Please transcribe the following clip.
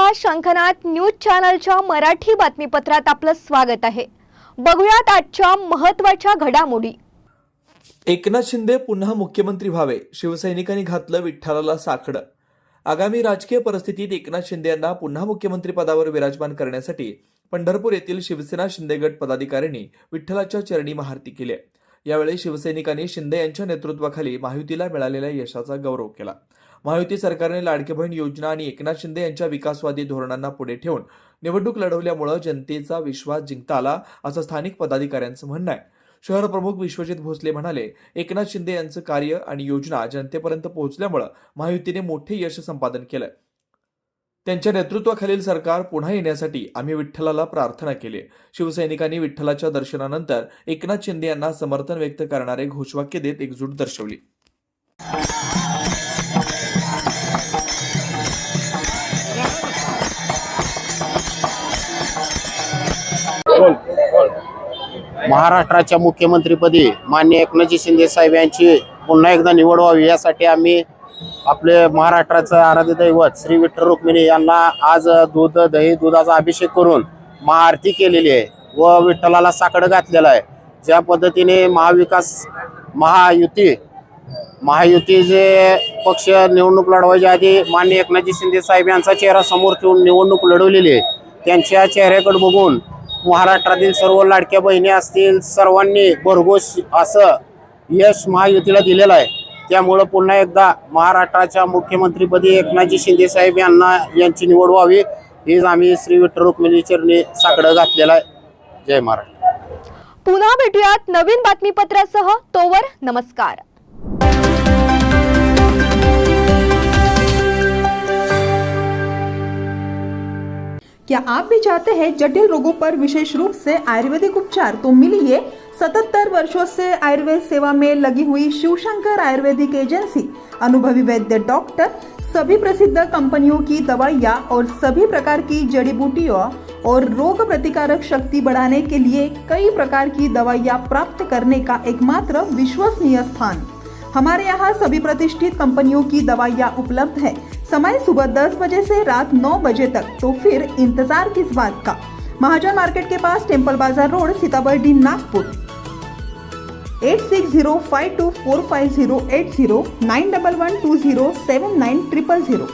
नमस्कार, शंखनाद न्यूज चॅनलच्या मराठी बातमीपत्रात आपलं स्वागत आहे। बघूयात आजच्या महत्त्वाच्या घडामोडी। एकनाथ शिंदे पुन्हा मुख्यमंत्री व्हावे, शिवसैनिकांनी घातलं विठ्ठलाला साकडं। आगामी राजकीय परिस्थितीत एकनाथ शिंदे यांना पुन्हा मुख्यमंत्री पदावर विराजमान करण्यासाठी पंढरपूर येथील शिवसेना शिंदे गट पदाधिकाऱ्यांनी विठ्ठलाच्या चरणी महाआरती केली। यावेळी शिवसैनिकांनी शिंदे यांच्या नेतृत्वाखाली महायुतीला मिळालेल्या यशाचा गौरव केला। महायुती सरकारने लाडकी बहीण योजना आणि एकनाथ शिंदे यांच्या विकासवादी धोरणांना पुढे ठेवून निवडणूक लढवल्यामुळे जनतेचा विश्वास जिंकता आला, असं स्थानिक पदाधिकाऱ्यांचं म्हणणं आहे। शहर प्रमुख विश्वजित भोसले म्हणाले, एकनाथ शिंदे यांचं कार्य आणि योजना जनतेपर्यंत पोहोचल्यामुळे महायुतीने मोठे यश संपादन केलं। त्यांच्या नेतृत्वाखालील सरकार पुन्हा येण्यासाठी आम्ही विठ्ठलाला प्रार्थना केली। शिवसैनिकांनी विठ्ठलाच्या दर्शनानंतर एकनाथ शिंदे यांना समर्थन व्यक्त करणारे घोषवाक्य देत एकजूट दर्शवली। महाराष्ट्राच्या मुख्यमंत्रीपदी माननीय एकनाथजी शिंदे साहेब यांची पुन्हा एकदा निवड व्हावी यासाठी आम्ही आपले महाराष्ट्राचं आराध्य दैवत श्री विठ्ठल रुक्मिणी यांना आज दूध दही दुधाचा अभिषेक करून महाआरती केलेली आहे व विठ्ठलाला साकडं घातलेलं आहे। ज्या पद्धतीने महायुती जे पक्ष निवडणूक लढवायच्या आधी माननीय एकनाथजी शिंदे साहेब यांचा चेहरा समोर ठेवून निवडणूक लढवलेली आहे, त्यांच्या चेहऱ्याकडे बघून महाराष्ट्रातील सर्व लाडक्या बहिणी असतील सर्वांनी भरघोस असं यश महायुतीला दिलेलं आहे। त्यामुळे पुन्हा एकदा महाराष्ट्राच्या मुख्यमंत्रीपदी एकनाथजी शिंदे साहेब यांची निवड व्हावी हीच आम्ही श्री विठ्ठल रुक्मिणी चरणी साकडं घातलेलं आहे। जय महाराष्ट्र। पुन्हा भेटूयात नवीन बातमीपत्रासह, तोवर नमस्कार। क्या आप भी चाहते हैं जटिल रोगों पर विशेष रूप से आयुर्वेदिक उपचार? तो मिलिए 77 वर्षों से आयुर्वेद सेवा में लगी हुई शिवशंकर आयुर्वेदिक एजेंसी। अनुभवी वैद्य डॉक्टर, सभी प्रसिद्ध कंपनियों की दवाइयाँ और सभी प्रकार की जड़ी बूटियों और रोग प्रतिकारक शक्ति बढ़ाने के लिए कई प्रकार की दवाइयाँ प्राप्त करने का एकमात्र विश्वसनीय स्थान। हमारे यहाँ सभी प्रतिष्ठित कंपनियों की दवाइयाँ उपलब्ध है। समय सुबह 10 बजे से रात 9 बजे तक, तो फिर इंतजार किस बात का। महाजन मार्केट के पास, टेम्पल बाजार रोड, सीताबर्डी, नागपुर। 8605245080 9112079000।